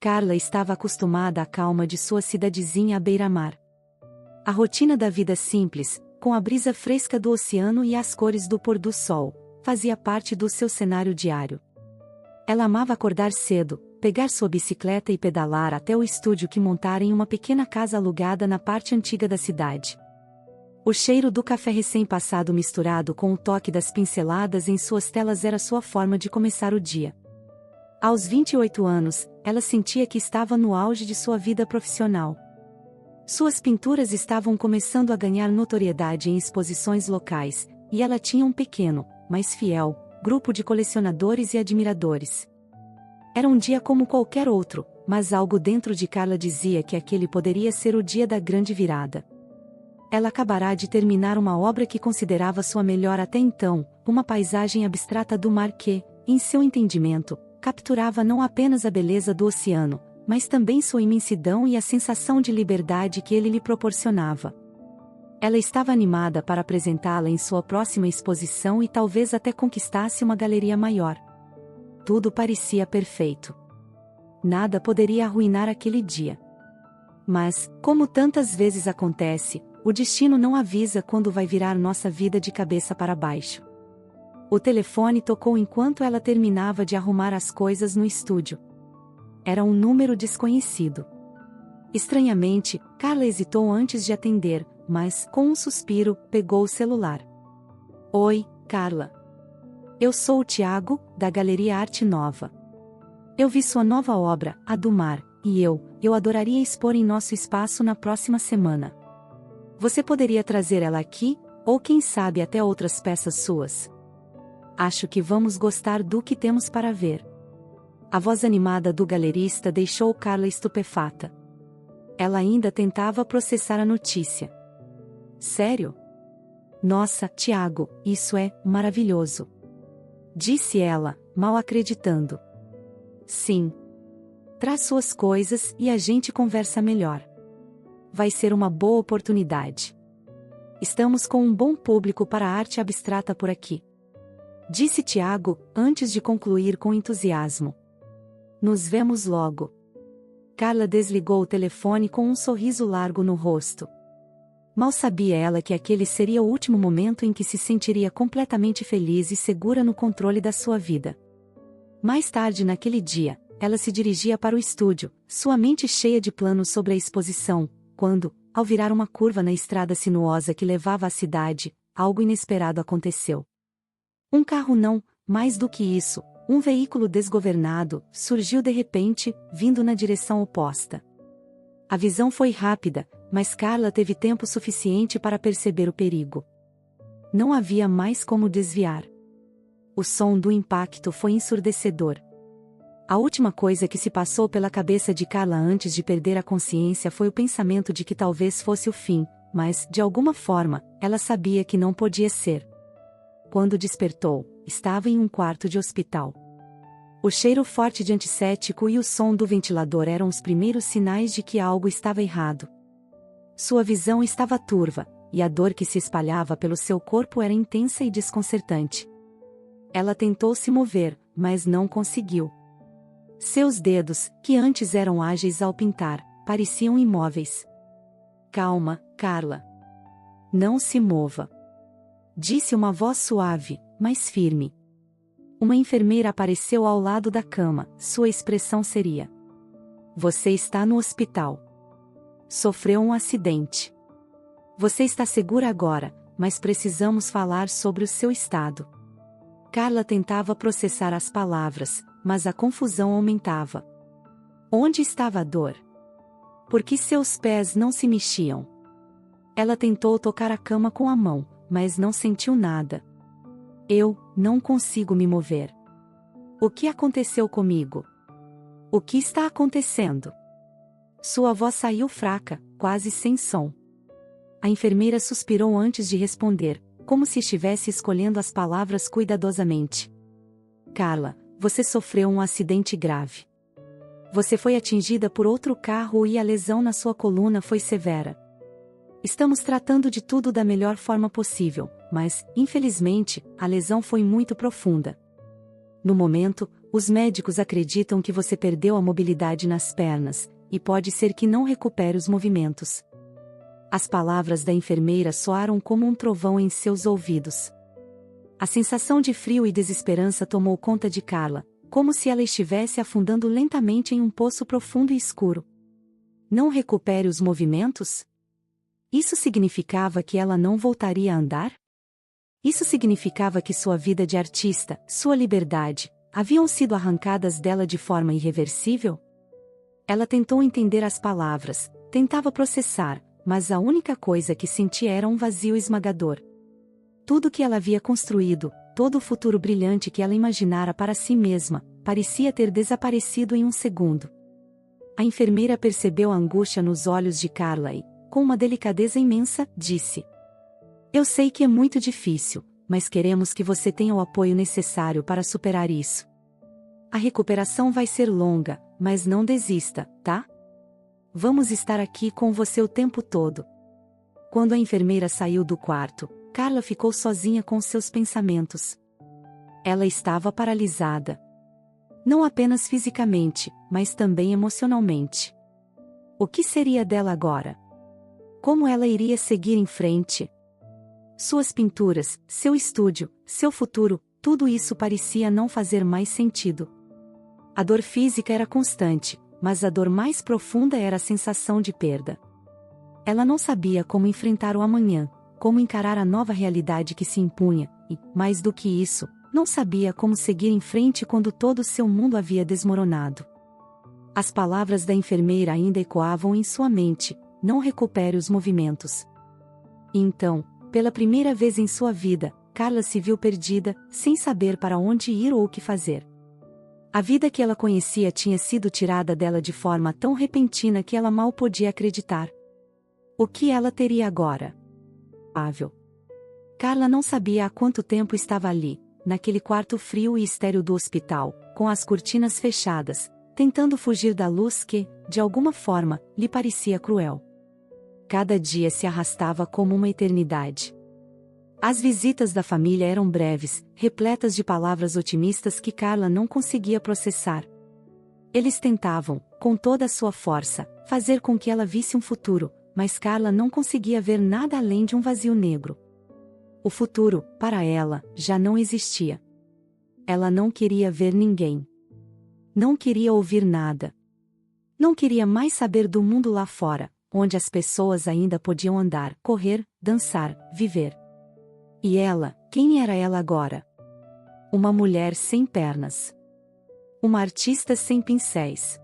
Carla estava acostumada à calma de sua cidadezinha à beira-mar. A rotina da vida simples, com a brisa fresca do oceano e as cores do pôr do sol, fazia parte do seu cenário diário. Ela amava acordar cedo, pegar sua bicicleta e pedalar até o estúdio que montara em uma pequena casa alugada na parte antiga da cidade. O cheiro do café recém-passado misturado com o toque das pinceladas em suas telas era sua forma de começar o dia. Aos 28 anos, ela sentia que estava no auge de sua vida profissional. Suas pinturas estavam começando a ganhar notoriedade em exposições locais, e ela tinha um pequeno, mas fiel, grupo de colecionadores e admiradores. Era um dia como qualquer outro, mas algo dentro de Carla dizia que aquele poderia ser o dia da grande virada. Ela acabará de terminar uma obra que considerava sua melhor até então, uma paisagem abstrata do mar que, em seu entendimento, capturava não apenas a beleza do oceano, mas também sua imensidão e a sensação de liberdade que ele lhe proporcionava. Ela estava animada para apresentá-la em sua próxima exposição e talvez até conquistasse uma galeria maior. Tudo parecia perfeito. Nada poderia arruinar aquele dia. Mas, como tantas vezes acontece, o destino não avisa quando vai virar nossa vida de cabeça para baixo. O telefone tocou enquanto ela terminava de arrumar as coisas no estúdio. Era um número desconhecido. Estranhamente, Carla hesitou antes de atender, mas, com um suspiro, pegou o celular. Oi, Carla. Eu sou o Tiago, da Galeria Arte Nova. Eu vi sua nova obra, A do Mar, e eu adoraria expor em nosso espaço na próxima semana. Você poderia trazer ela aqui, ou quem sabe até outras peças suas? Acho que vamos gostar do que temos para ver. A voz animada do galerista deixou Carla estupefata. Ela ainda tentava processar a notícia. Sério? Nossa, Tiago, isso é maravilhoso. Disse ela, mal acreditando. Sim. Traz suas coisas e a gente conversa melhor. Vai ser uma boa oportunidade. Estamos com um bom público para a arte abstrata por aqui. Disse Tiago, antes de concluir com entusiasmo. Nos vemos logo. Carla desligou o telefone com um sorriso largo no rosto. Mal sabia ela que aquele seria o último momento em que se sentiria completamente feliz e segura no controle da sua vida. Mais tarde naquele dia, ela se dirigia para o estúdio, sua mente cheia de planos sobre a exposição, quando, ao virar uma curva na estrada sinuosa que levava à cidade, algo inesperado aconteceu. Um carro não, mais do que isso, um veículo desgovernado, surgiu de repente, vindo na direção oposta. A visão foi rápida, mas Carla teve tempo suficiente para perceber o perigo. Não havia mais como desviar. O som do impacto foi ensurdecedor. A última coisa que se passou pela cabeça de Carla antes de perder a consciência foi o pensamento de que talvez fosse o fim, mas, de alguma forma, ela sabia que não podia ser. Quando despertou, estava em um quarto de hospital. O cheiro forte de antisséptico e o som do ventilador eram os primeiros sinais de que algo estava errado. Sua visão estava turva, e a dor que se espalhava pelo seu corpo era intensa e desconcertante. Ela tentou se mover, mas não conseguiu. Seus dedos, que antes eram ágeis ao pintar, pareciam imóveis. Calma, Carla. Não se mova. Disse uma voz suave, mas firme. Uma enfermeira apareceu ao lado da cama, sua expressão seria: Você está no hospital. Sofreu um acidente. Você está segura agora, mas precisamos falar sobre o seu estado. Carla tentava processar as palavras, mas a confusão aumentava. Onde estava a dor? Por que seus pés não se mexiam? Ela tentou tocar a cama com a mão, mas não sentiu nada. Eu não consigo me mover. O que aconteceu comigo? O que está acontecendo? Sua voz saiu fraca, quase sem som. A enfermeira suspirou antes de responder, como se estivesse escolhendo as palavras cuidadosamente. Carla, você sofreu um acidente grave. Você foi atingida por outro carro e a lesão na sua coluna foi severa. Estamos tratando de tudo da melhor forma possível, mas, infelizmente, a lesão foi muito profunda. No momento, Os médicos acreditam que você perdeu a mobilidade nas pernas, e pode ser que não recupere os movimentos. As palavras da enfermeira soaram como um trovão em seus ouvidos. A sensação de frio e desesperança tomou conta de Carla, como se ela estivesse afundando lentamente em um poço profundo e escuro. Não recupere os movimentos? Isso significava que ela não voltaria a andar? Isso significava que sua vida de artista, sua liberdade, haviam sido arrancadas dela de forma irreversível? Ela tentou entender as palavras, tentava processar, mas a única coisa que sentia era um vazio esmagador. Tudo que ela havia construído, todo o futuro brilhante que ela imaginara para si mesma, parecia ter desaparecido em um segundo. A enfermeira percebeu a angústia nos olhos de Carla e, com uma delicadeza imensa, disse: "Eu sei que é muito difícil, mas queremos que você tenha o apoio necessário para superar isso. A recuperação vai ser longa, mas não desista, tá? Vamos estar aqui com você o tempo todo." Quando a enfermeira saiu do quarto, Carla ficou sozinha com seus pensamentos. Ela estava paralisada. Não apenas fisicamente, mas também emocionalmente. O que seria dela agora? Como ela iria seguir em frente? Suas pinturas, seu estúdio, seu futuro, tudo isso parecia não fazer mais sentido. A dor física era constante, mas a dor mais profunda era a sensação de perda. Ela não sabia como enfrentar o amanhã, como encarar a nova realidade que se impunha, e, mais do que isso, não sabia como seguir em frente quando todo seu mundo havia desmoronado. As palavras da enfermeira ainda ecoavam em sua mente: "Não recupere os movimentos." E então, pela primeira vez em sua vida, Carla se viu perdida, sem saber para onde ir ou o que fazer. A vida que ela conhecia tinha sido tirada dela de forma tão repentina que ela mal podia acreditar. O que ela teria agora? Carla não sabia há quanto tempo estava ali, naquele quarto frio e estéril do hospital, com as cortinas fechadas, tentando fugir da luz que, de alguma forma, lhe parecia cruel. Cada dia se arrastava como uma eternidade. As visitas da família eram breves, repletas de palavras otimistas que Carla não conseguia processar. Eles tentavam, com toda a sua força, fazer com que ela visse um futuro, mas Carla não conseguia ver nada além de um vazio negro. O futuro, para ela, já não existia. Ela não queria ver ninguém. Não queria ouvir nada. Não queria mais saber do mundo lá fora, onde as pessoas ainda podiam andar, correr, dançar, viver. E ela, quem era ela agora? Uma mulher sem pernas. Uma artista sem pincéis.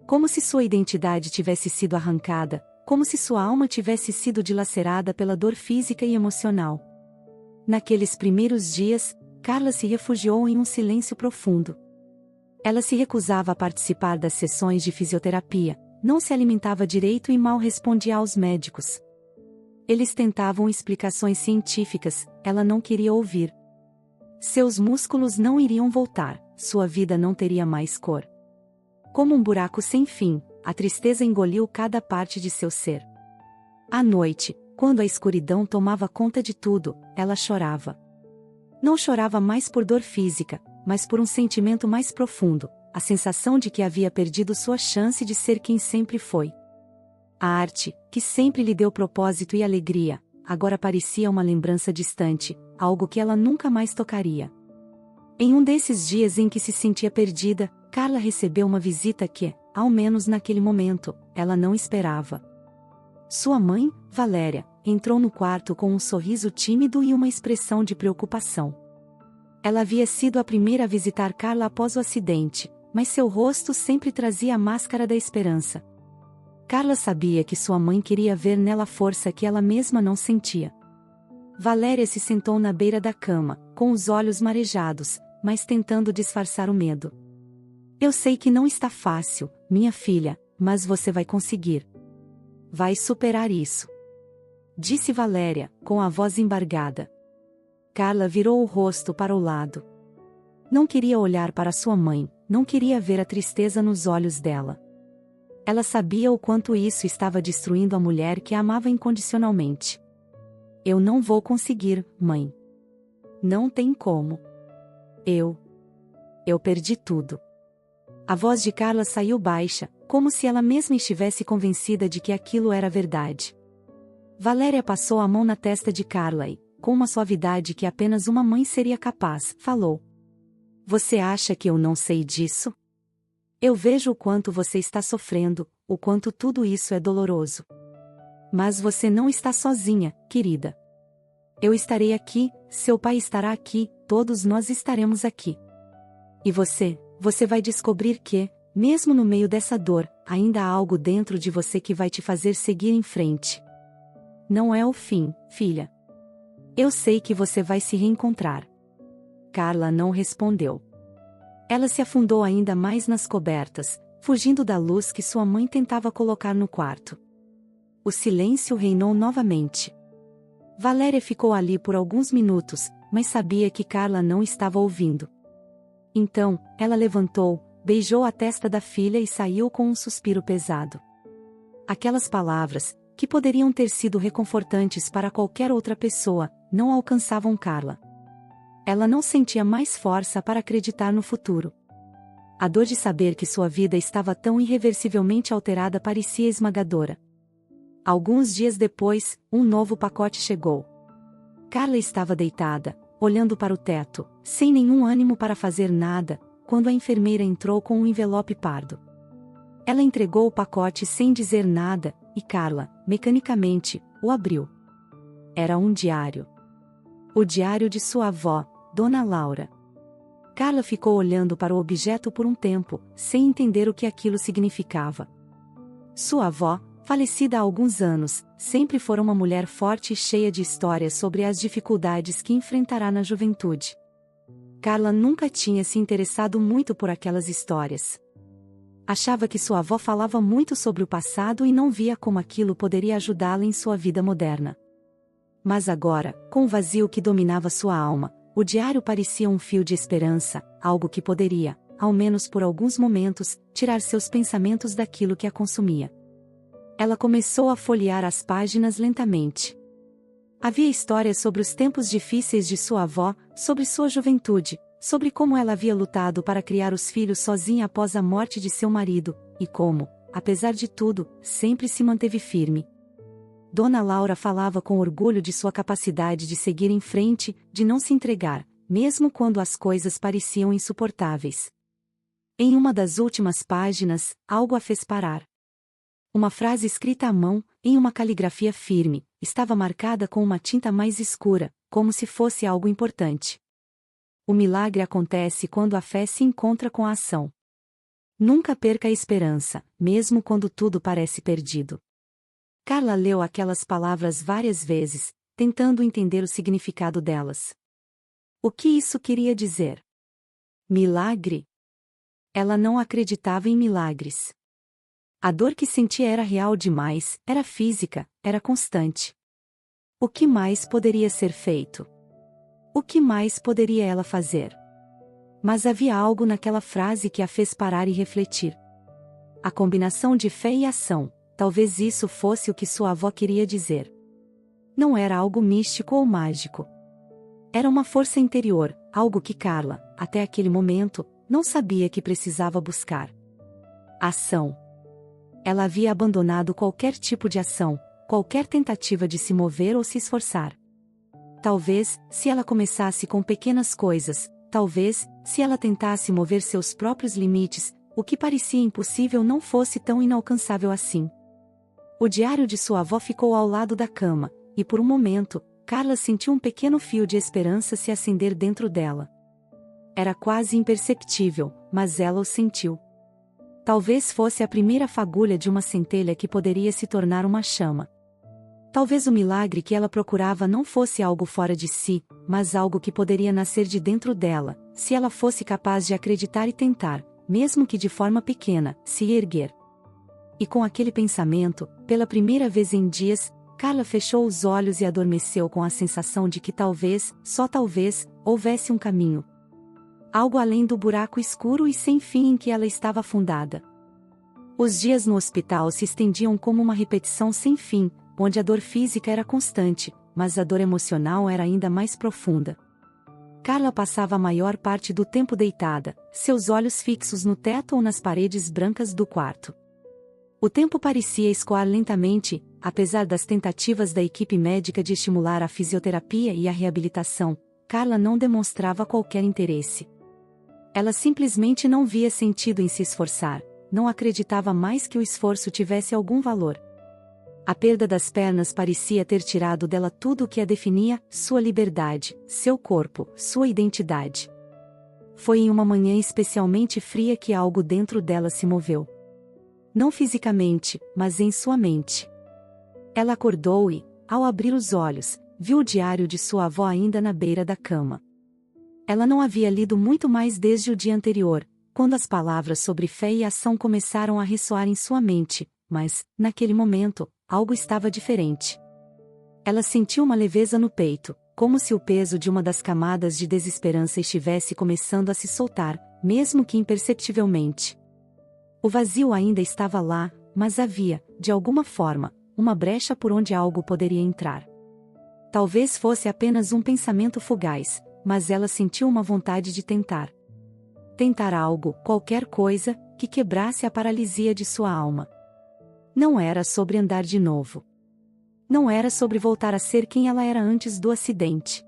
Como se sua identidade tivesse sido arrancada, como se sua alma tivesse sido dilacerada pela dor física e emocional. Naqueles primeiros dias, Carla se refugiou em um silêncio profundo. Ela se recusava a participar das sessões de fisioterapia, não se alimentava direito e mal respondia aos médicos. Eles tentavam explicações científicas, ela não queria ouvir. Seus músculos não iriam voltar, sua vida não teria mais cor. Como um buraco sem fim, a tristeza engoliu cada parte de seu ser. À noite, quando a escuridão tomava conta de tudo, ela chorava. Não chorava mais por dor física, mas por um sentimento mais profundo, a sensação de que havia perdido sua chance de ser quem sempre foi. A arte, que sempre lhe deu propósito e alegria, agora parecia uma lembrança distante, algo que ela nunca mais tocaria. Em um desses dias em que se sentia perdida, Carla recebeu uma visita que, ao menos naquele momento, ela não esperava. Sua mãe, Valéria, entrou no quarto com um sorriso tímido e uma expressão de preocupação. Ela havia sido a primeira a visitar Carla após o acidente, mas seu rosto sempre trazia a máscara da esperança. Carla sabia que sua mãe queria ver nela força que ela mesma não sentia. Valéria se sentou na beira da cama, com os olhos marejados, mas tentando disfarçar o medo. "Eu sei que não está fácil, minha filha, mas você vai conseguir. Vai superar isso", disse Valéria, com a voz embargada. Carla virou o rosto para o lado. Não queria olhar para sua mãe, não queria ver a tristeza nos olhos dela. Ela sabia o quanto isso estava destruindo a mulher que a amava incondicionalmente. "Eu não vou conseguir, mãe. Não tem como. Eu perdi tudo. A voz de Carla saiu baixa, como se ela mesma estivesse convencida de que aquilo era verdade. Valéria passou a mão na testa de Carla e, com uma suavidade que apenas uma mãe seria capaz, falou: Você acha que eu não sei disso? Eu vejo o quanto você está sofrendo, o quanto tudo isso é doloroso. Mas você não está sozinha, querida. Eu estarei aqui, seu pai estará aqui, todos nós estaremos aqui. E você vai descobrir que, mesmo no meio dessa dor, ainda há algo dentro de você que vai te fazer seguir em frente. Não é o fim, filha. Eu sei que você vai se reencontrar. Carla não respondeu. Ela se afundou ainda mais nas cobertas, fugindo da luz que sua mãe tentava colocar no quarto. O silêncio reinou novamente. Valéria ficou ali por alguns minutos, mas sabia que Carla não estava ouvindo. Então, ela levantou, beijou a testa da filha e saiu com um suspiro pesado. Aquelas palavras, que poderiam ter sido reconfortantes para qualquer outra pessoa, não alcançavam Carla. Ela não sentia mais força para acreditar no futuro. A dor de saber que sua vida estava tão irreversivelmente alterada parecia esmagadora. Alguns dias depois, um novo pacote chegou. Carla estava deitada, olhando para o teto, sem nenhum ânimo para fazer nada, quando a enfermeira entrou com um envelope pardo. Ela entregou o pacote sem dizer nada, e Carla, mecanicamente, o abriu. Era um diário. O diário de sua avó, Dona Laura. Carla ficou olhando para o objeto por um tempo, sem entender o que aquilo significava. Sua avó, falecida há alguns anos, sempre fora uma mulher forte e cheia de histórias sobre as dificuldades que enfrentará na juventude. Carla nunca tinha se interessado muito por aquelas histórias. Achava que sua avó falava muito sobre o passado e não via como aquilo poderia ajudá-la em sua vida moderna. Mas agora, com o vazio que dominava sua alma, o diário parecia um fio de esperança, algo que poderia, ao menos por alguns momentos, tirar seus pensamentos daquilo que a consumia. Ela começou a folhear as páginas lentamente. Havia histórias sobre os tempos difíceis de sua avó, sobre sua juventude, sobre como ela havia lutado para criar os filhos sozinha após a morte de seu marido, e como, apesar de tudo, sempre se manteve firme. Dona Laura falava com orgulho de sua capacidade de seguir em frente, de não se entregar, mesmo quando as coisas pareciam insuportáveis. Em uma das últimas páginas, algo a fez parar. Uma frase escrita à mão, em uma caligrafia firme, estava marcada com uma tinta mais escura, como se fosse algo importante. O milagre acontece quando a fé se encontra com a ação. Nunca perca a esperança, mesmo quando tudo parece perdido. Carla leu aquelas palavras várias vezes, tentando entender o significado delas. O que isso queria dizer? Milagre? Ela não acreditava em milagres. A dor que sentia era real demais, era física, era constante. O que mais poderia ser feito? O que mais poderia ela fazer? Mas havia algo naquela frase que a fez parar e refletir. A combinação de fé e ação, talvez isso fosse o que sua avó queria dizer. Não era algo místico ou mágico. Era uma força interior, algo que Carla, até aquele momento, não sabia que precisava buscar. Ação. Ela havia abandonado qualquer tipo de ação, qualquer tentativa de se mover ou se esforçar. Talvez, se ela começasse com pequenas coisas, talvez, se ela tentasse mover seus próprios limites, o que parecia impossível não fosse tão inalcançável assim. O diário de sua avó ficou ao lado da cama, e por um momento, Carla sentiu um pequeno fio de esperança se acender dentro dela. Era quase imperceptível, mas ela o sentiu. Talvez fosse a primeira fagulha de uma centelha que poderia se tornar uma chama. Talvez o milagre que ela procurava não fosse algo fora de si, mas algo que poderia nascer de dentro dela, se ela fosse capaz de acreditar e tentar, mesmo que de forma pequena, se erguer. E com aquele pensamento, pela primeira vez em dias, Carla fechou os olhos e adormeceu com a sensação de que talvez, só talvez, houvesse um caminho. Algo além do buraco escuro e sem fim em que ela estava afundada. Os dias no hospital se estendiam como uma repetição sem fim, onde a dor física era constante, mas a dor emocional era ainda mais profunda. Carla passava a maior parte do tempo deitada, seus olhos fixos no teto ou nas paredes brancas do quarto. O tempo parecia escoar lentamente, apesar das tentativas da equipe médica de estimular a fisioterapia e a reabilitação. Carla não demonstrava qualquer interesse. Ela simplesmente não via sentido em se esforçar, não acreditava mais que o esforço tivesse algum valor. A perda das pernas parecia ter tirado dela tudo o que a definia, sua liberdade, seu corpo, sua identidade. Foi em uma manhã especialmente fria que algo dentro dela se moveu. Não fisicamente, mas em sua mente. Ela acordou e, ao abrir os olhos, viu o diário de sua avó ainda na beira da cama. Ela não havia lido muito mais desde o dia anterior, quando as palavras sobre fé e ação começaram a ressoar em sua mente, mas, naquele momento, algo estava diferente. Ela sentiu uma leveza no peito, como se o peso de uma das camadas de desesperança estivesse começando a se soltar, mesmo que imperceptivelmente. O vazio ainda estava lá, mas havia, de alguma forma, uma brecha por onde algo poderia entrar. Talvez fosse apenas um pensamento fugaz, mas ela sentiu uma vontade de tentar. Tentar algo, qualquer coisa, que quebrasse a paralisia de sua alma. Não era sobre andar de novo. Não era sobre voltar a ser quem ela era antes do acidente.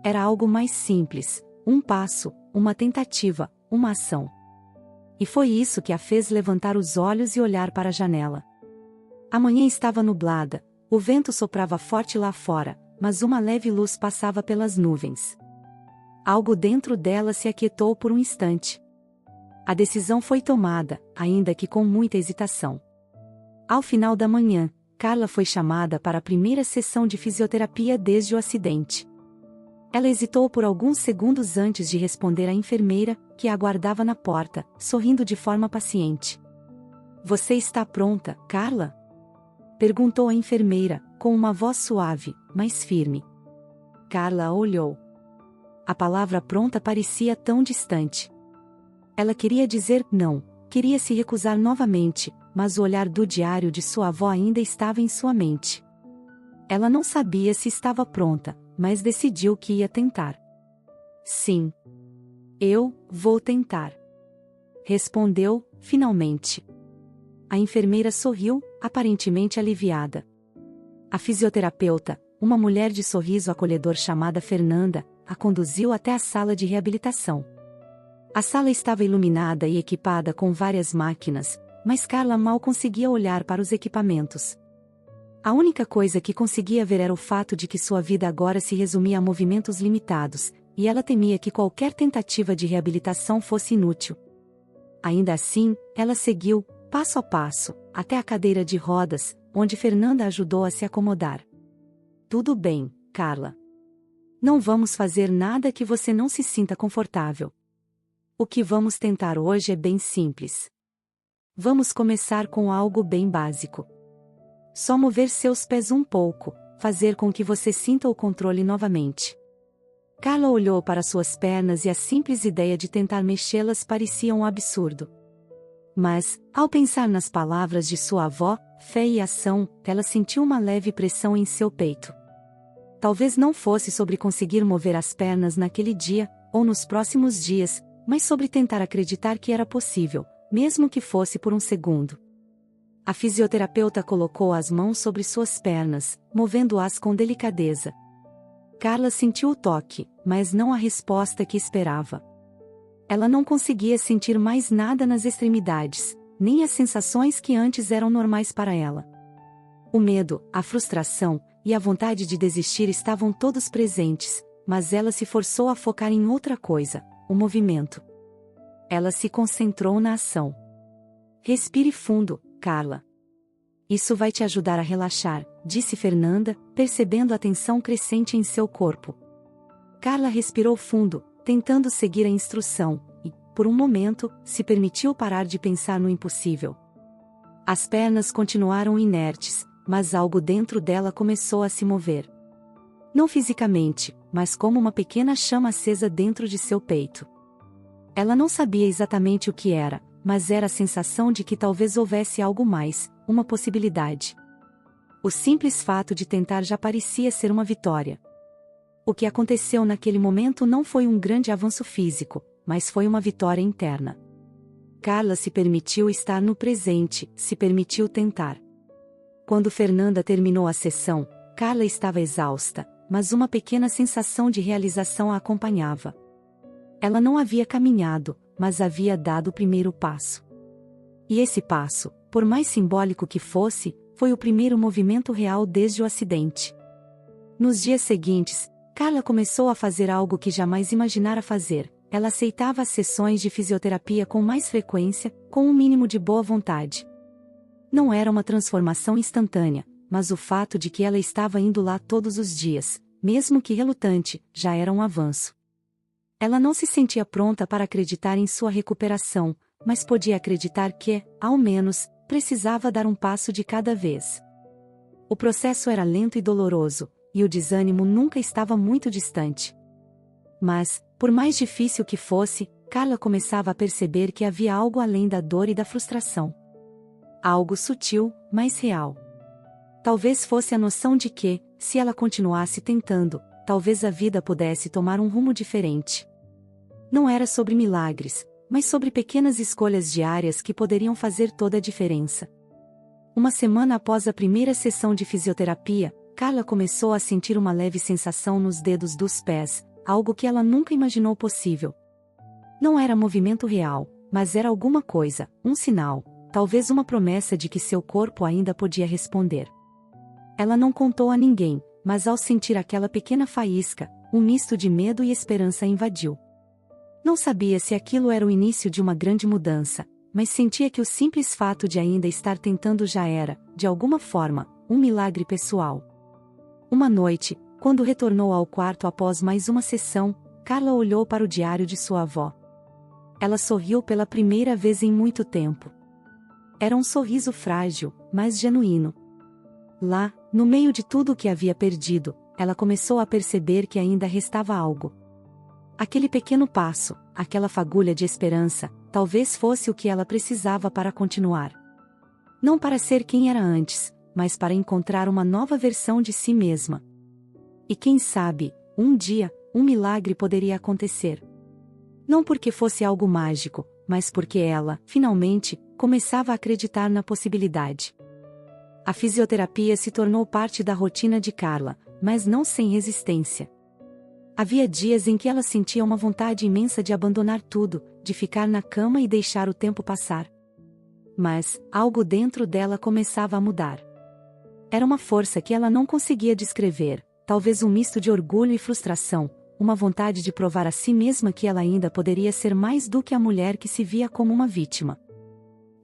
Era algo mais simples, um passo, uma tentativa, uma ação. E foi isso que a fez levantar os olhos e olhar para a janela. A manhã estava nublada, o vento soprava forte lá fora, mas uma leve luz passava pelas nuvens. Algo dentro dela se aquietou por um instante. A decisão foi tomada, ainda que com muita hesitação. Ao final da manhã, Carla foi chamada para a primeira sessão de fisioterapia desde o acidente. Ela hesitou por alguns segundos antes de responder à enfermeira, que a aguardava na porta, sorrindo de forma paciente. "Você está pronta, Carla?" perguntou a enfermeira, com uma voz suave, mas firme. Carla olhou. A palavra pronta parecia tão distante. Ela queria dizer não, queria se recusar novamente, mas o olhar do diário de sua avó ainda estava em sua mente. Ela não sabia se estava pronta, mas decidiu que ia tentar. "Sim. Eu vou tentar." respondeu, finalmente. A enfermeira sorriu, aparentemente aliviada. A fisioterapeuta, uma mulher de sorriso acolhedor chamada Fernanda, a conduziu até a sala de reabilitação. A sala estava iluminada e equipada com várias máquinas, mas Carla mal conseguia olhar para os equipamentos. A única coisa que conseguia ver era o fato de que sua vida agora se resumia a movimentos limitados, e ela temia que qualquer tentativa de reabilitação fosse inútil. Ainda assim, ela seguiu, passo a passo, até a cadeira de rodas, onde Fernanda ajudou a se acomodar. "Tudo bem, Carla. Não vamos fazer nada que você não se sinta confortável. O que vamos tentar hoje é bem simples. Vamos começar com algo bem básico. Só mover seus pés um pouco, fazer com que você sinta o controle novamente." Carla olhou para suas pernas e a simples ideia de tentar mexê-las parecia um absurdo. Mas, ao pensar nas palavras de sua avó, fé e ação, ela sentiu uma leve pressão em seu peito. Talvez não fosse sobre conseguir mover as pernas naquele dia, ou nos próximos dias, mas sobre tentar acreditar que era possível, mesmo que fosse por um segundo. A fisioterapeuta colocou as mãos sobre suas pernas, movendo-as com delicadeza. Carla sentiu o toque, mas não a resposta que esperava. Ela não conseguia sentir mais nada nas extremidades, nem as sensações que antes eram normais para ela. O medo, a frustração e a vontade de desistir estavam todos presentes, mas ela se forçou a focar em outra coisa, o movimento. Ela se concentrou na ação. "Respire fundo, Carla. Isso vai te ajudar a relaxar", disse Fernanda, percebendo a tensão crescente em seu corpo. Carla respirou fundo, tentando seguir a instrução, e, por um momento, se permitiu parar de pensar no impossível. As pernas continuaram inertes, mas algo dentro dela começou a se mover. Não fisicamente, mas como uma pequena chama acesa dentro de seu peito. Ela não sabia exatamente o que era, mas era a sensação de que talvez houvesse algo mais, uma possibilidade. O simples fato de tentar já parecia ser uma vitória. O que aconteceu naquele momento não foi um grande avanço físico, mas foi uma vitória interna. Carla se permitiu estar no presente, se permitiu tentar. Quando Fernanda terminou a sessão, Carla estava exausta, mas uma pequena sensação de realização a acompanhava. Ela não havia caminhado, mas havia dado o primeiro passo. E esse passo, por mais simbólico que fosse, foi o primeiro movimento real desde o acidente. Nos dias seguintes, Carla começou a fazer algo que jamais imaginara fazer. Ela aceitava as sessões de fisioterapia com mais frequência, com um mínimo de boa vontade. Não era uma transformação instantânea, mas o fato de que ela estava indo lá todos os dias, mesmo que relutante, já era um avanço. Ela não se sentia pronta para acreditar em sua recuperação, mas podia acreditar que, ao menos, precisava dar um passo de cada vez. O processo era lento e doloroso, e o desânimo nunca estava muito distante. Mas, por mais difícil que fosse, Carla começava a perceber que havia algo além da dor e da frustração. Algo sutil, mas real. Talvez fosse a noção de que, se ela continuasse tentando, talvez a vida pudesse tomar um rumo diferente. Não era sobre milagres, mas sobre pequenas escolhas diárias que poderiam fazer toda a diferença. Uma semana após a primeira sessão de fisioterapia, Carla começou a sentir uma leve sensação nos dedos dos pés, algo que ela nunca imaginou possível. Não era movimento real, mas era alguma coisa, um sinal, talvez uma promessa de que seu corpo ainda podia responder. Ela não contou a ninguém, mas ao sentir aquela pequena faísca, um misto de medo e esperança a invadiu. Não sabia se aquilo era o início de uma grande mudança, mas sentia que o simples fato de ainda estar tentando já era, de alguma forma, um milagre pessoal. Uma noite, quando retornou ao quarto após mais uma sessão, Carla olhou para o diário de sua avó. Ela sorriu pela primeira vez em muito tempo. Era um sorriso frágil, mas genuíno. Lá, no meio de tudo o que havia perdido, ela começou a perceber que ainda restava algo. Aquele pequeno passo, aquela fagulha de esperança, talvez fosse o que ela precisava para continuar. Não para ser quem era antes, mas para encontrar uma nova versão de si mesma. E quem sabe, um dia, um milagre poderia acontecer. Não porque fosse algo mágico, mas porque ela, finalmente, começava a acreditar na possibilidade. A fisioterapia se tornou parte da rotina de Carla, mas não sem resistência. Havia dias em que ela sentia uma vontade imensa de abandonar tudo, de ficar na cama e deixar o tempo passar. Mas, algo dentro dela começava a mudar. Era uma força que ela não conseguia descrever, talvez um misto de orgulho e frustração, uma vontade de provar a si mesma que ela ainda poderia ser mais do que a mulher que se via como uma vítima.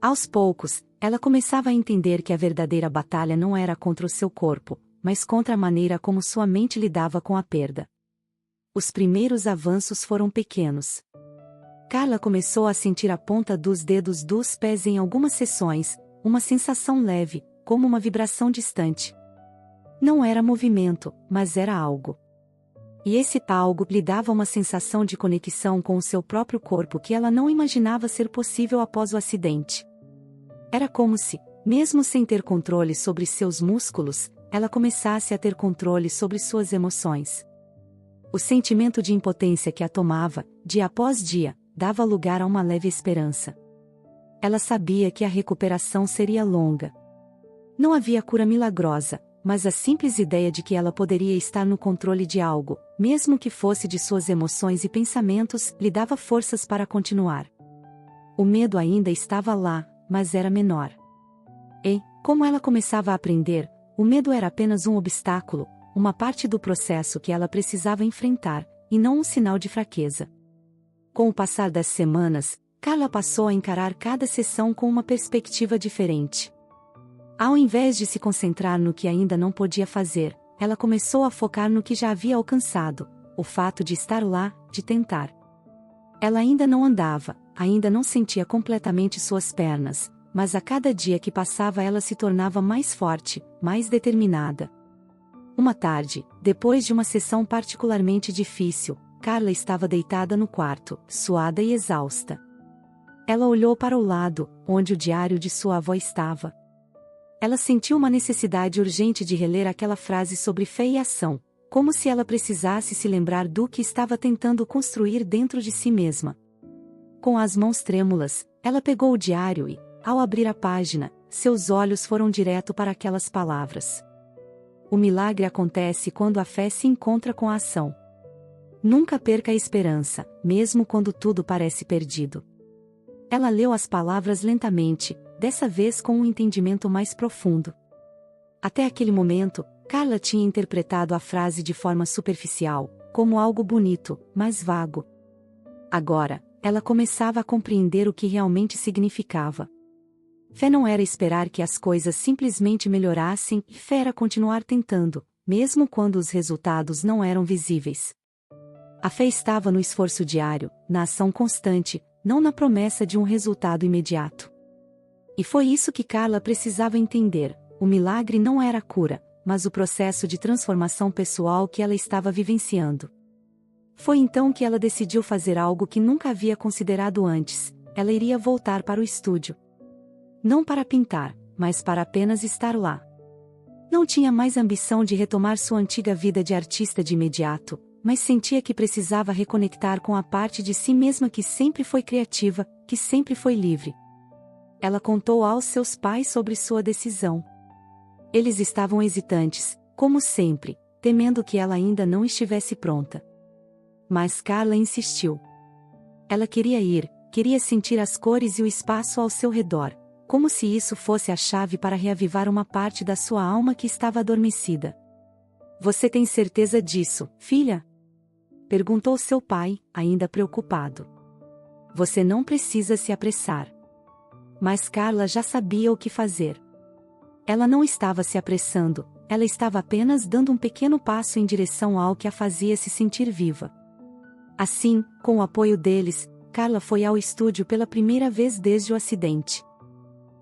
Aos poucos, ela começava a entender que a verdadeira batalha não era contra o seu corpo, mas contra a maneira como sua mente lidava com a perda. Os primeiros avanços foram pequenos. Carla começou a sentir a ponta dos dedos dos pés em algumas sessões, uma sensação leve, como uma vibração distante. Não era movimento, mas era algo. E esse algo lhe dava uma sensação de conexão com o seu próprio corpo que ela não imaginava ser possível após o acidente. Era como se, mesmo sem ter controle sobre seus músculos, ela começasse a ter controle sobre suas emoções. O sentimento de impotência que a tomava, dia após dia, dava lugar a uma leve esperança. Ela sabia que a recuperação seria longa. Não havia cura milagrosa, mas a simples ideia de que ela poderia estar no controle de algo, mesmo que fosse de suas emoções e pensamentos, lhe dava forças para continuar. O medo ainda estava lá, mas era menor. E, como ela começava a aprender, o medo era apenas um obstáculo, uma parte do processo que ela precisava enfrentar, e não um sinal de fraqueza. Com o passar das semanas, Carla passou a encarar cada sessão com uma perspectiva diferente. Ao invés de se concentrar no que ainda não podia fazer, ela começou a focar no que já havia alcançado, o fato de estar lá, de tentar. Ela ainda não andava, ainda não sentia completamente suas pernas, mas a cada dia que passava ela se tornava mais forte, mais determinada. Uma tarde, depois de uma sessão particularmente difícil, Carla estava deitada no quarto, suada e exausta. Ela olhou para o lado, onde o diário de sua avó estava. Ela sentiu uma necessidade urgente de reler aquela frase sobre fé e ação, como se ela precisasse se lembrar do que estava tentando construir dentro de si mesma. Com as mãos trêmulas, ela pegou o diário e, ao abrir a página, seus olhos foram direto para aquelas palavras. O milagre acontece quando a fé se encontra com a ação. Nunca perca a esperança, mesmo quando tudo parece perdido. Ela leu as palavras lentamente, dessa vez com um entendimento mais profundo. Até aquele momento, Carla tinha interpretado a frase de forma superficial, como algo bonito, mas vago. Agora, ela começava a compreender o que realmente significava. Fé não era esperar que as coisas simplesmente melhorassem, e fé era continuar tentando, mesmo quando os resultados não eram visíveis. A fé estava no esforço diário, na ação constante, não na promessa de um resultado imediato. E foi isso que Carla precisava entender: o milagre não era a cura, mas o processo de transformação pessoal que ela estava vivenciando. Foi então que ela decidiu fazer algo que nunca havia considerado antes: ela iria voltar para o estúdio. Não para pintar, mas para apenas estar lá. Não tinha mais ambição de retomar sua antiga vida de artista de imediato, mas sentia que precisava reconectar com a parte de si mesma que sempre foi criativa, que sempre foi livre. Ela contou aos seus pais sobre sua decisão. Eles estavam hesitantes, como sempre, temendo que ela ainda não estivesse pronta. Mas Carla insistiu. Ela queria ir, queria sentir as cores e o espaço ao seu redor, como se isso fosse a chave para reavivar uma parte da sua alma que estava adormecida. "Você tem certeza disso, filha?" perguntou seu pai, ainda preocupado. "Você não precisa se apressar." Mas Carla já sabia o que fazer. Ela não estava se apressando, ela estava apenas dando um pequeno passo em direção ao que a fazia se sentir viva. Assim, com o apoio deles, Carla foi ao estúdio pela primeira vez desde o acidente.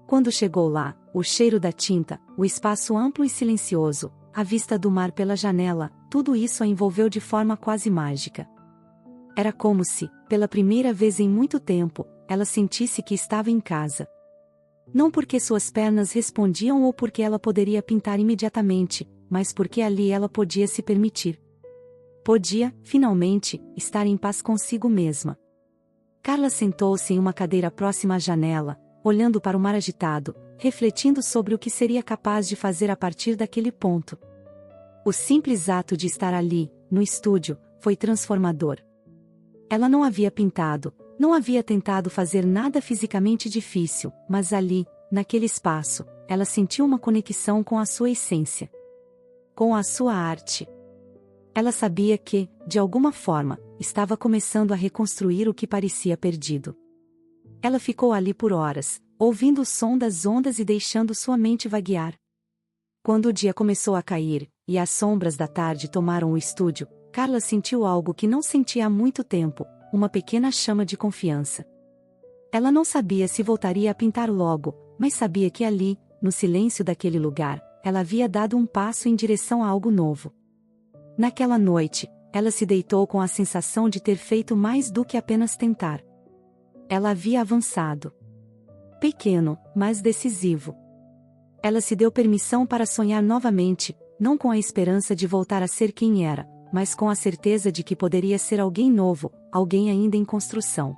Quando chegou lá, o cheiro da tinta, o espaço amplo e silencioso, a vista do mar pela janela, tudo isso a envolveu de forma quase mágica. Era como se, pela primeira vez em muito tempo, ela sentisse que estava em casa. Não porque suas pernas respondiam ou porque ela poderia pintar imediatamente, mas porque ali ela podia se permitir. Podia, finalmente, estar em paz consigo mesma. Carla sentou-se em uma cadeira próxima à janela, olhando para o mar agitado, refletindo sobre o que seria capaz de fazer a partir daquele ponto. O simples ato de estar ali, no estúdio, foi transformador. Ela não havia pintado, não havia tentado fazer nada fisicamente difícil, mas ali, naquele espaço, ela sentiu uma conexão com a sua essência. Com a sua arte. Ela sabia que, de alguma forma, estava começando a reconstruir o que parecia perdido. Ela ficou ali por horas, ouvindo o som das ondas e deixando sua mente vaguear. Quando o dia começou a cair, e as sombras da tarde tomaram o estúdio, Carla sentiu algo que não sentia há muito tempo, uma pequena chama de confiança. Ela não sabia se voltaria a pintar logo, mas sabia que ali, no silêncio daquele lugar, ela havia dado um passo em direção a algo novo. Naquela noite, ela se deitou com a sensação de ter feito mais do que apenas tentar. Ela havia avançado. Pequeno, mas decisivo. Ela se deu permissão para sonhar novamente, não com a esperança de voltar a ser quem era, mas com a certeza de que poderia ser alguém novo, alguém ainda em construção.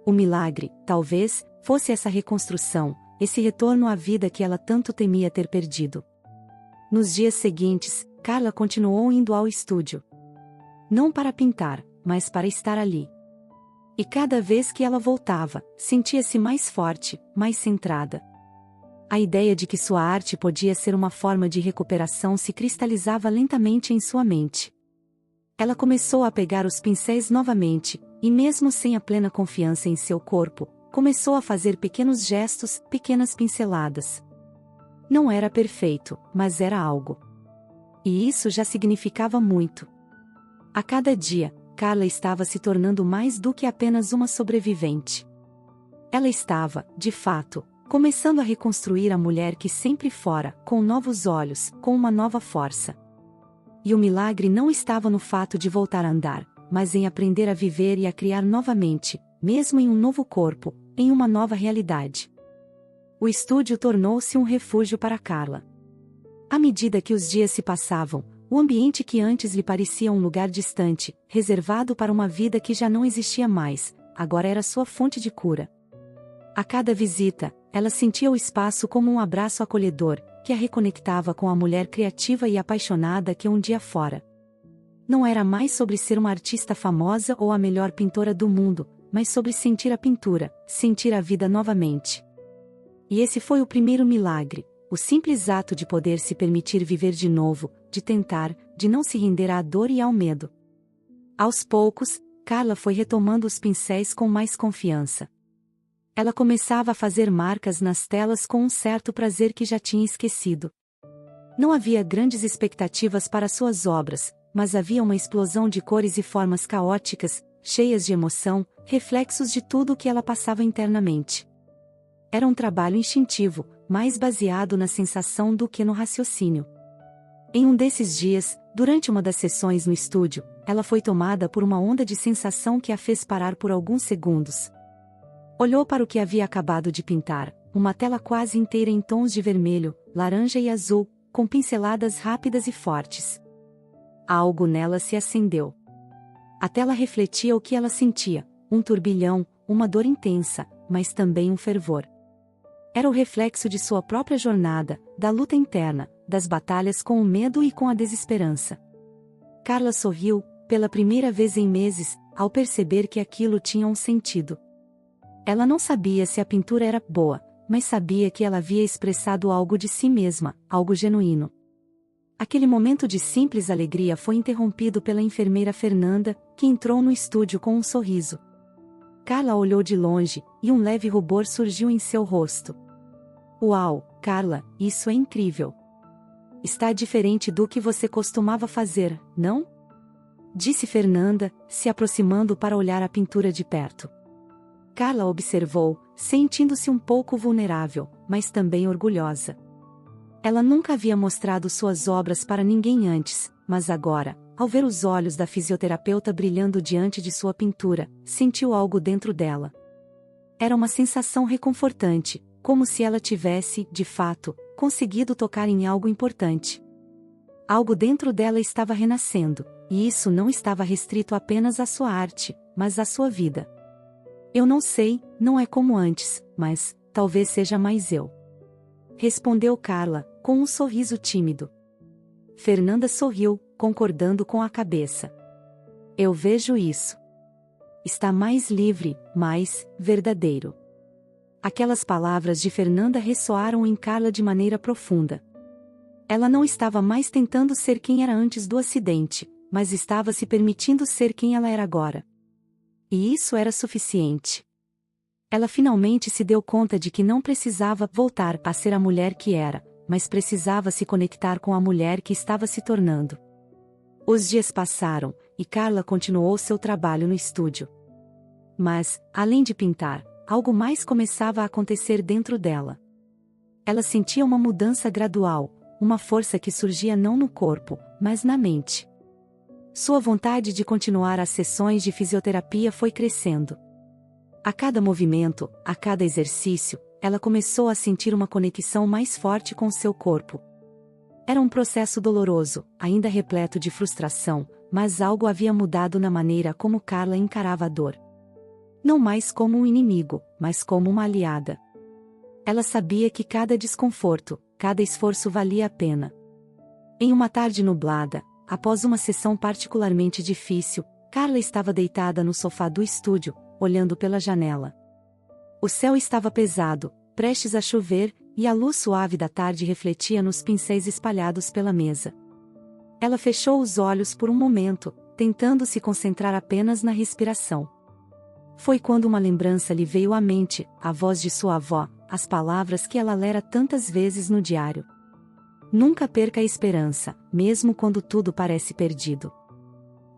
O milagre, talvez, fosse essa reconstrução, esse retorno à vida que ela tanto temia ter perdido. Nos dias seguintes, Carla continuou indo ao estúdio. Não para pintar, mas para estar ali. E cada vez que ela voltava, sentia-se mais forte, mais centrada. A ideia de que sua arte podia ser uma forma de recuperação se cristalizava lentamente em sua mente. Ela começou a pegar os pincéis novamente, e mesmo sem a plena confiança em seu corpo, começou a fazer pequenos gestos, pequenas pinceladas. Não era perfeito, mas era algo. E isso já significava muito. A cada dia, Carla estava se tornando mais do que apenas uma sobrevivente. Ela estava, de fato, começando a reconstruir a mulher que sempre fora, com novos olhos, com uma nova força. E o milagre não estava no fato de voltar a andar, mas em aprender a viver e a criar novamente, mesmo em um novo corpo, em uma nova realidade. O estúdio tornou-se um refúgio para Carla. À medida que os dias se passavam, O ambiente que antes lhe parecia um lugar distante, reservado para uma vida que já não existia mais, agora era sua fonte de cura. A cada visita, ela sentia o espaço como um abraço acolhedor, que a reconectava com a mulher criativa e apaixonada que um dia fora. Não era mais sobre ser uma artista famosa ou a melhor pintora do mundo, mas sobre sentir a pintura, sentir a vida novamente. E esse foi o primeiro milagre, o simples ato de poder se permitir viver de novo, de tentar, de não se render à dor e ao medo. Aos poucos, Carla foi retomando os pincéis com mais confiança. Ela começava a fazer marcas nas telas com um certo prazer que já tinha esquecido. Não havia grandes expectativas para suas obras, mas havia uma explosão de cores e formas caóticas, cheias de emoção, reflexos de tudo o que ela passava internamente. Era um trabalho instintivo, mais baseado na sensação do que no raciocínio. Em um desses dias, durante uma das sessões no estúdio, ela foi tomada por uma onda de sensação que a fez parar por alguns segundos. Olhou para o que havia acabado de pintar, uma tela quase inteira em tons de vermelho, laranja e azul, com pinceladas rápidas e fortes. Algo nela se acendeu. A tela refletia o que ela sentia, um turbilhão, uma dor intensa, mas também um fervor. Era o reflexo de sua própria jornada, da luta interna, das batalhas com o medo e com a desesperança. Carla sorriu, pela primeira vez em meses, ao perceber que aquilo tinha um sentido. Ela não sabia se a pintura era boa, mas sabia que ela havia expressado algo de si mesma, algo genuíno. Aquele momento de simples alegria foi interrompido pela enfermeira Fernanda, que entrou no estúdio com um sorriso. Carla olhou de longe, e um leve rubor surgiu em seu rosto. Uau, Carla, isso é incrível! Está diferente do que você costumava fazer, não? Disse Fernanda, se aproximando para olhar a pintura de perto. Carla observou, sentindo-se um pouco vulnerável, mas também orgulhosa. Ela nunca havia mostrado suas obras para ninguém antes, mas agora, ao ver os olhos da fisioterapeuta brilhando diante de sua pintura, sentiu algo dentro dela. Era uma sensação reconfortante, como se ela tivesse, de fato, conseguido tocar em algo importante. Algo dentro dela estava renascendo, e isso não estava restrito apenas à sua arte, mas à sua vida. Eu não sei, não é como antes, mas, talvez seja mais eu. Respondeu Carla, com um sorriso tímido. Fernanda sorriu, concordando com a cabeça. Eu vejo isso. Está mais livre, mais verdadeiro. Aquelas palavras de Fernanda ressoaram em Carla de maneira profunda. Ela não estava mais tentando ser quem era antes do acidente, mas estava se permitindo ser quem ela era agora. E isso era suficiente. Ela finalmente se deu conta de que não precisava voltar a ser a mulher que era, mas precisava se conectar com a mulher que estava se tornando. Os dias passaram, e Carla continuou seu trabalho no estúdio. Mas, além de pintar, algo mais começava a acontecer dentro dela. Ela sentia uma mudança gradual, uma força que surgia não no corpo, mas na mente. Sua vontade de continuar as sessões de fisioterapia foi crescendo. A cada movimento, a cada exercício, ela começou a sentir uma conexão mais forte com seu corpo. Era um processo doloroso, ainda repleto de frustração, mas algo havia mudado na maneira como Carla encarava a dor. Não mais como um inimigo, mas como uma aliada. Ela sabia que cada desconforto, cada esforço valia a pena. Em uma tarde nublada, após uma sessão particularmente difícil, Carla estava deitada no sofá do estúdio, olhando pela janela. O céu estava pesado, prestes a chover, e a luz suave da tarde refletia nos pincéis espalhados pela mesa. Ela fechou os olhos por um momento, tentando se concentrar apenas na respiração. Foi quando uma lembrança lhe veio à mente, a voz de sua avó, as palavras que ela lera tantas vezes no diário. Nunca perca a esperança, mesmo quando tudo parece perdido.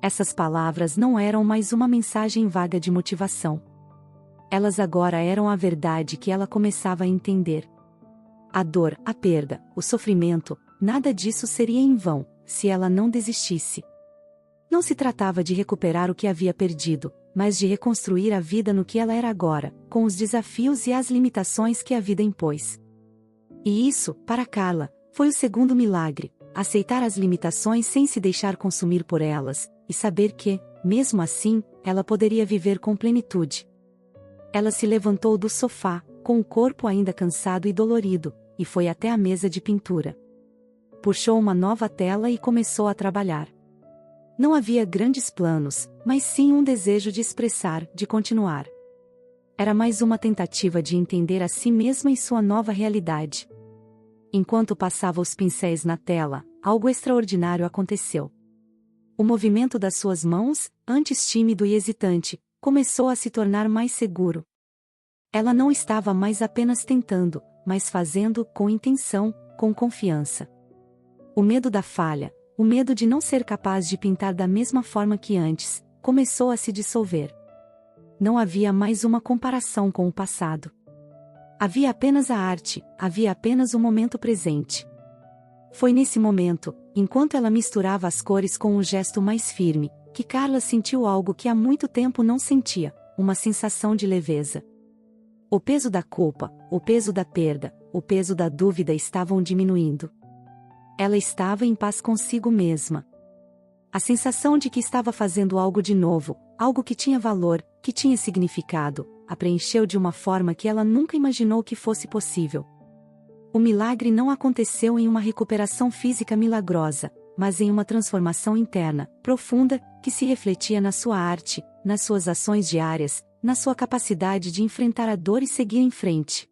Essas palavras não eram mais uma mensagem vaga de motivação. Elas agora eram a verdade que ela começava a entender. A dor, a perda, o sofrimento, nada disso seria em vão, se ela não desistisse. Não se tratava de recuperar o que havia perdido, mas de reconstruir a vida no que ela era agora, com os desafios e as limitações que a vida impôs. E isso, para Carla, foi o segundo milagre, aceitar as limitações sem se deixar consumir por elas, e saber que, mesmo assim, ela poderia viver com plenitude. Ela se levantou do sofá, com o corpo ainda cansado e dolorido, e foi até a mesa de pintura. Puxou uma nova tela e começou a trabalhar. Não havia grandes planos, mas sim um desejo de expressar, de continuar. Era mais uma tentativa de entender a si mesma e sua nova realidade. Enquanto passava os pincéis na tela, algo extraordinário aconteceu. O movimento das suas mãos, antes tímido e hesitante, começou a se tornar mais seguro. Ela não estava mais apenas tentando, mas fazendo com intenção, com confiança. O medo da falha, o medo de não ser capaz de pintar da mesma forma que antes, começou a se dissolver. Não havia mais uma comparação com o passado. Havia apenas a arte, havia apenas o momento presente. Foi nesse momento, enquanto ela misturava as cores com um gesto mais firme, que Carla sentiu algo que há muito tempo não sentia, uma sensação de leveza. O peso da culpa, o peso da perda, o peso da dúvida estavam diminuindo. Ela estava em paz consigo mesma. A sensação de que estava fazendo algo de novo, algo que tinha valor, que tinha significado, a preencheu de uma forma que ela nunca imaginou que fosse possível. O milagre não aconteceu em uma recuperação física milagrosa, mas em uma transformação interna, profunda, que se refletia na sua arte, nas suas ações diárias, na sua capacidade de enfrentar a dor e seguir em frente.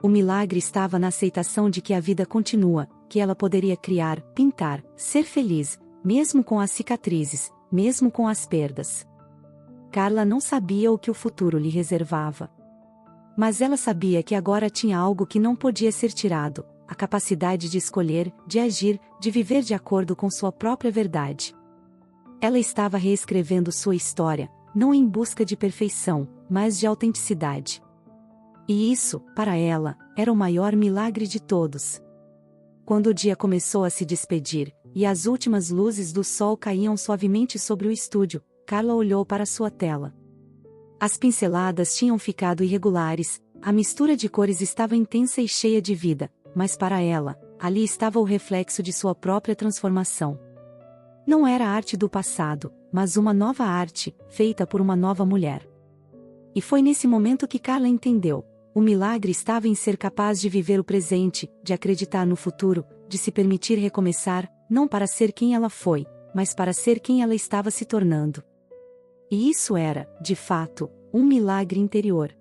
O milagre estava na aceitação de que a vida continua, que ela poderia criar, pintar, ser feliz, mesmo com as cicatrizes, mesmo com as perdas. Carla não sabia o que o futuro lhe reservava. Mas ela sabia que agora tinha algo que não podia ser tirado, a capacidade de escolher, de agir, de viver de acordo com sua própria verdade. Ela estava reescrevendo sua história, não em busca de perfeição, mas de autenticidade. E isso, para ela, era o maior milagre de todos. Quando o dia começou a se despedir, e as últimas luzes do sol caíam suavemente sobre o estúdio, Carla olhou para sua tela. As pinceladas tinham ficado irregulares, a mistura de cores estava intensa e cheia de vida, mas para ela, ali estava o reflexo de sua própria transformação. Não era a arte do passado, mas uma nova arte, feita por uma nova mulher. E foi nesse momento que Carla entendeu: o milagre estava em ser capaz de viver o presente, de acreditar no futuro, de se permitir recomeçar, não para ser quem ela foi, mas para ser quem ela estava se tornando. E isso era, de fato, um milagre interior.